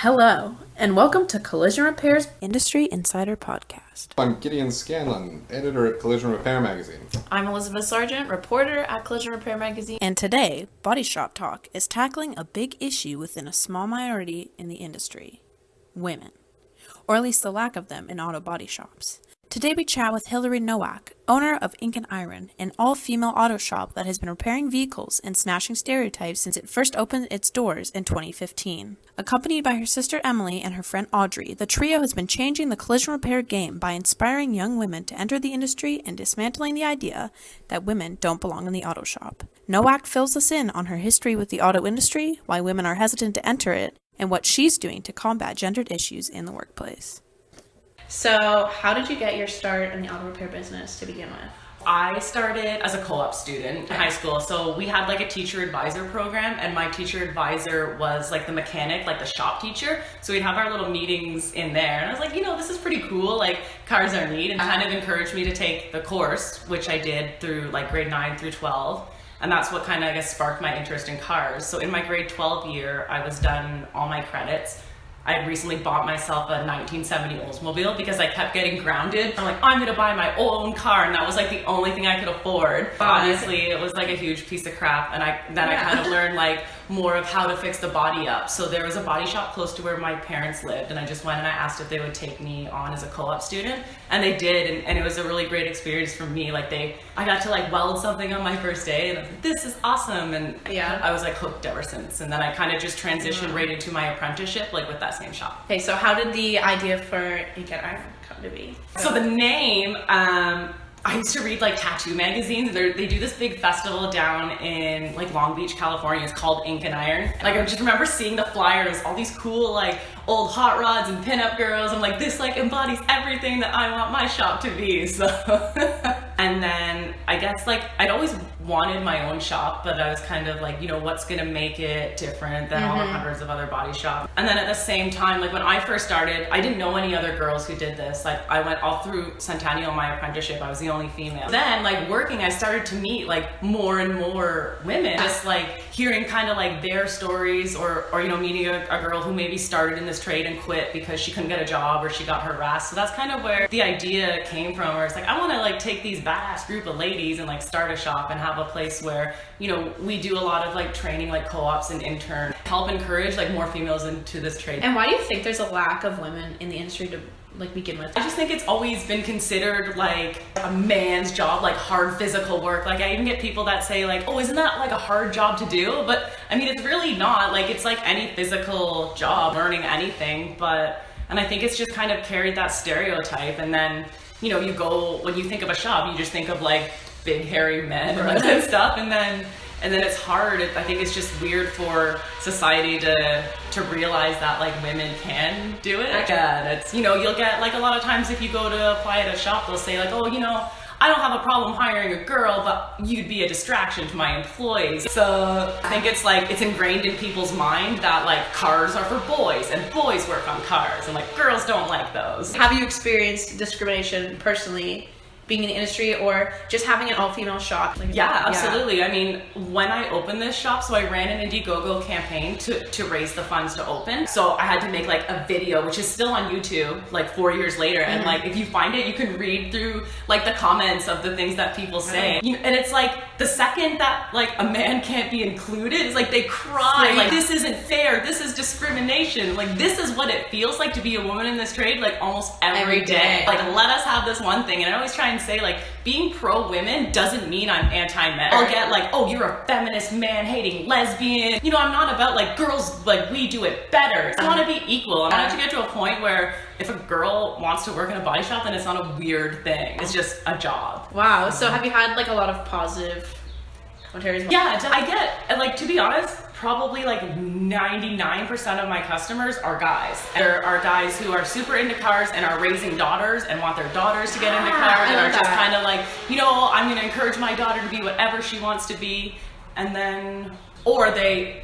Hello, and welcome to Collision Repair's Industry Insider Podcast. I'm Gideon Scanlon, editor at Collision Repair Magazine. I'm Elizabeth Sargent, reporter at Collision Repair Magazine. And today, Body Shop Talk is tackling a big issue within a small minority in the industry: women, or at least the lack of them in auto body shops. Today we chat with Hilary Noack, owner of Ink and Iron, an all-female auto shop that has been repairing vehicles and smashing stereotypes since it first opened its doors in 2015. Accompanied by her sister Emily and her friend Audrey, the trio has been changing the collision repair game by inspiring young women to enter the industry and dismantling the idea that women don't belong in the auto shop. Noack fills us in on her history with the auto industry, why women are hesitant to enter it, and what she's doing to combat gendered issues in the workplace. So, how did you get your start in the auto repair business to begin with? I started as a co-op student in high school. So we had like a teacher advisor program, and my teacher advisor was like the mechanic, like the shop teacher. So we'd have our little meetings in there. And I was like, this is pretty cool. Like, cars are neat, and kind of encouraged me to take the course, which I did through like grade 9 through 12. And that's what kind of, I guess, sparked my interest in cars. So in my grade 12 year, I was done all my credits. I had recently bought myself a 1970 Oldsmobile because I kept getting grounded. I'm like, I'm gonna buy my own car, and that was like the only thing I could afford. Obviously, it was like a huge piece of crap, and I kind of learned like more of how to fix the body up. So there was a body shop close to where my parents lived, and I just went and I asked if they would take me on as a co-op student, and they did, and it was a really great experience for me. Like I got to like weld something on my first day, and I was like, this is awesome, and yeah, I was like hooked ever since. And then I kind of just transitioned right into my apprenticeship, like with that same shop. Okay, so how did the idea for Ink and Iron come to be? So the name, I used to read like tattoo magazines. They do this big festival down in like Long Beach, California. It's called Ink and Iron. Like, I just remember seeing the flyers, all these cool like old hot rods and pinup girls. I'm like, this like embodies everything that I want my shop to be. So, and then I guess like I'd always wanted my own shop, but I was kind of like, what's gonna make it different than all the hundreds of other body shops? And then at the same time, like when I first started, I didn't know any other girls who did this. Like, I went all through Centennial, my apprenticeship, I was the only female. Then like working, I started to meet like more and more women, just like hearing kind of like their stories, or meeting a girl who maybe started in this trade and quit because she couldn't get a job or she got harassed. So that's kind of where the idea came from, where it's like, I want to like take these badass group of ladies and like start a shop and have a place where, we do a lot of like training, like co-ops and intern, help encourage like more females into this trade. And why do you think there's a lack of women in the industry to like begin with? I just think it's always been considered like a man's job, like hard physical work. Like, I even get people that say like, oh, isn't that like a hard job to do? But I mean, it's really not. Like, it's like any physical job, learning anything. And I think it's just kind of carried that stereotype. And then, you go, when you think of a shop, you just think of like big hairy men and stuff. And then it's hard. I think it's just weird for society to realize that like women can do it. Yeah, it's, you'll get like a lot of times if you go to apply at a shop, they'll say like, oh, I don't have a problem hiring a girl, but you'd be a distraction to my employees. So I think it's like, it's ingrained in people's mind that like cars are for boys and boys work on cars and like girls don't like those. Have you experienced discrimination personally, being in the industry, or just having an all-female shop? Yeah, absolutely. I mean, when I opened this shop, so I ran an Indiegogo campaign to raise the funds to open. So I had to make like a video, which is still on YouTube, like 4 years later. And like, if you find it, you can read through like the comments of the things that people say. And it's like, the second that like a man can't be included, it's like they cry, like, this isn't fair, this is discrimination. Like, this is what it feels like to be a woman in this trade, like almost every day. Like, let us have this one thing. And I always try and say like, being pro-women doesn't mean I'm anti-men. I'll get like, oh, you're a feminist, man-hating lesbian. I'm not about like girls, like we do it better. I want to be equal. I want to get to a point where if a girl wants to work in a body shop, then it's not a weird thing. It's just a job. Wow. So have you had like a lot of positive commentaries? Yeah, I get, like, to be honest, probably like 99% of my customers are guys. There are guys who are super into cars and are raising daughters and want their daughters to get into cars, and are just kind of like, I'm going to encourage my daughter to be whatever she wants to be. And then, or they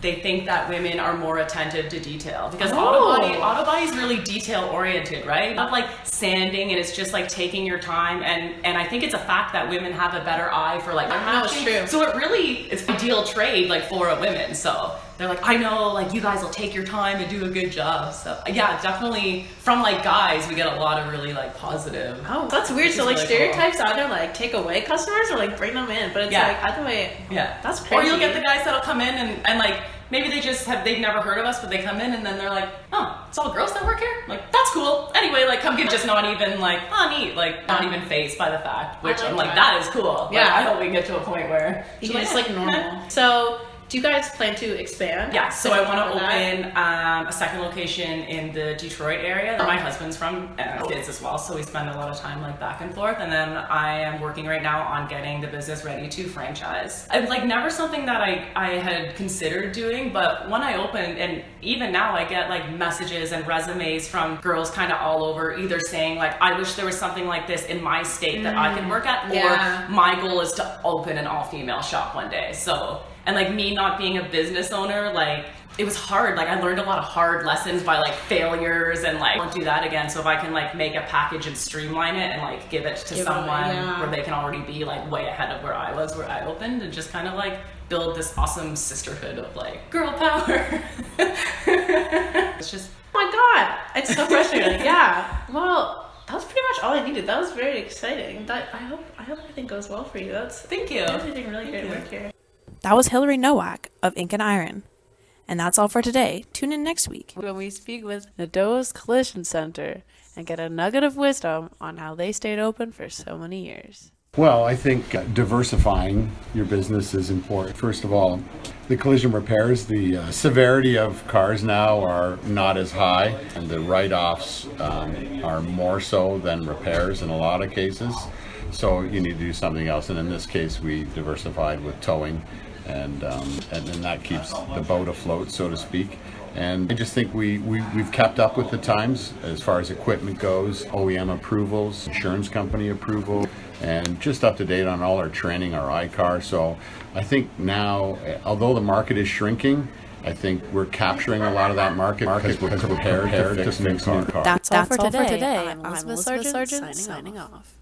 think that women are more attentive to detail, because auto body is really detail oriented, right? Not like sanding, and it's just like taking your time, and I think it's a fact that women have a better eye for like matching. True. So it's ideal trade like for a women. So they're like, I know, like, you guys will take your time and do a good job. So yeah, definitely from like guys, we get a lot of really like positive. Oh, that's weird. So like really stereotypes either like take away customers or like bring them in, but it's like either way. Yeah, that's crazy. Or you'll get the guys that'll come in and like maybe they've never heard of us, but they come in and then they're like, oh, it's all girls that work here? Like, that's cool. Anyway, like, come get, just not even like, oh, neat, like, not even fazed by the fact, which I'm like, that is cool. Yeah. Like, I hope we get to a point where it's like normal. So, do you guys plan to expand? Yeah, so I want to open a second location in the Detroit area. My husband's from, and kids as well, so we spend a lot of time like back and forth. And then I am working right now on getting the business ready to franchise. It's like never something that I had considered doing, but when I opened, and even now I get like messages and resumes from girls kind of all over, either saying like, I wish there was something like this in my state that I could work at, or my goal is to open an all-female shop one day. So. And like me not being a business owner, like it was hard. Like I learned a lot of hard lessons by like failures and like I won't do that again. So if I can like make a package and streamline it and like give it to someone where they can already be like way ahead of where I was, where I opened, and just kind of like build this awesome sisterhood of like girl power. It's just, oh my God, it's so frustrating. Yeah, well, that was pretty much all I needed. That was very exciting. That I hope everything goes well for you. Thank you. You're doing really great work here. That was Hilary Noack of Ink and Iron. And that's all for today. Tune in next week when we speak with Nadoa's Collision Center and get a nugget of wisdom on how they stayed open for so many years. Well, I think diversifying your business is important. First of all, the collision repairs, the severity of cars now are not as high, and the write-offs are more so than repairs in a lot of cases. So you need to do something else, and in this case, we diversified with towing, and that keeps the boat afloat, so to speak. And I just think we've kept up with the times as far as equipment goes, OEM approvals, insurance company approval, and just up to date on all our training, our iCar. So I think now, although the market is shrinking, I think we're capturing a lot of that market because we're prepared to fix new cars. That's all for today. I'm Elizabeth Sargent, signing off.